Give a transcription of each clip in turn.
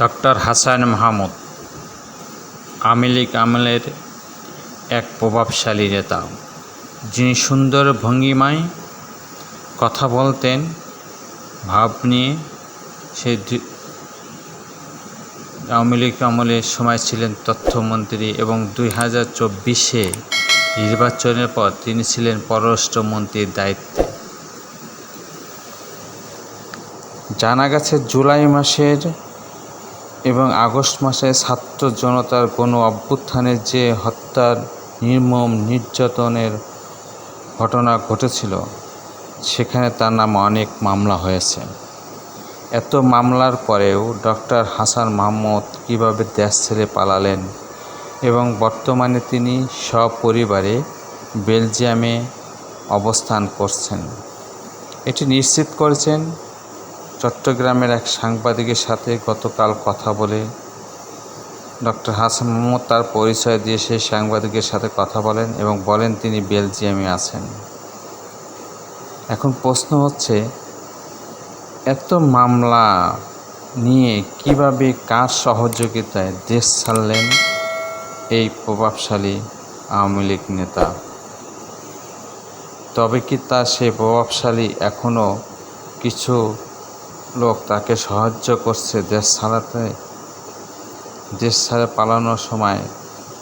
Doctor Hasan Mahmud Awami League আমলের এক প্রভাবশালী নেতা, যিনি সুন্দর ভঙ্গিমায় কথা বলতেন, ভাব নিয়ে। সে আওয়ামী লীগ আমলের সময় ছিলেন তথ্যমন্ত্রী এবং 2024 নির্বাচনের পর তিনি ছিলেন পররাষ্ট্রমন্ত্রীর দায়িত্বে। জানা গেছে জুলাই মাসের এবং আগস্ট মাসে ছাত্র জনতার গণ অভ্যুত্থানের যে হত্যার নির্মম নির্যাতনের ঘটনা ঘটেছিল, সেখানে তার নামে অনেক মামলা হয়েছে। এত মামলার পরেও ডক্টর হাসান মাহমুদ কীভাবে দেশ ছেড়ে পালালেন এবং বর্তমানে তিনি সপরিবারে বেলজিয়ামে অবস্থান করছেন, এটি নিশ্চিত করেছেন চট্টগ্রামের এক সাংবাদিকের সাথে গতকাল কথা বলে। ডক্টর হাসান মাহমুদ তার পরিচয় দিয়ে সেই সাংবাদিকের সাথে কথা বলেন এবং বলেন তিনি বেলজিয়ামে আছেন। এখন প্রশ্ন হচ্ছে, এত মামলা নিয়ে কিভাবে কার সহযোগিতায় দেশ ছাড়লেন এই প্রভাবশালী আওয়ামী লীগ নেতা? তবে কি সেই প্রভাবশালী এখনও কিছু লোক তাকে সাহায্য করছে দেশ ছাড়াতে? দেশ ছাড়া পালানোর সময়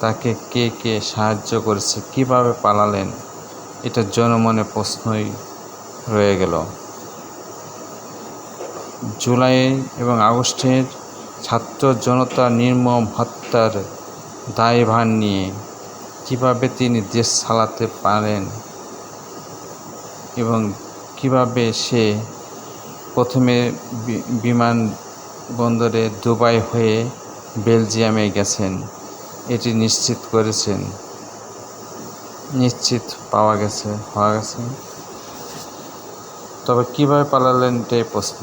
তাকে কে কে সাহায্য করেছে, কিভাবে পালালেন? এটা জনমনে প্রশ্নই রয়ে গেল। জুলাই এবং আগস্টের ছাত্র জনতা নির্মম হত্যার দায়ভার নিয়ে কিভাবে তিনি দেশ চালাতে পারেন এবং কিভাবে সে প্রথমে বিমানবন্দরে দুবাই হয়ে বেলজিয়ামে গেছেন, এটি নিশ্চিত হওয়া গেছে। তবে কিভাবে পালালেন এটাই প্রশ্ন।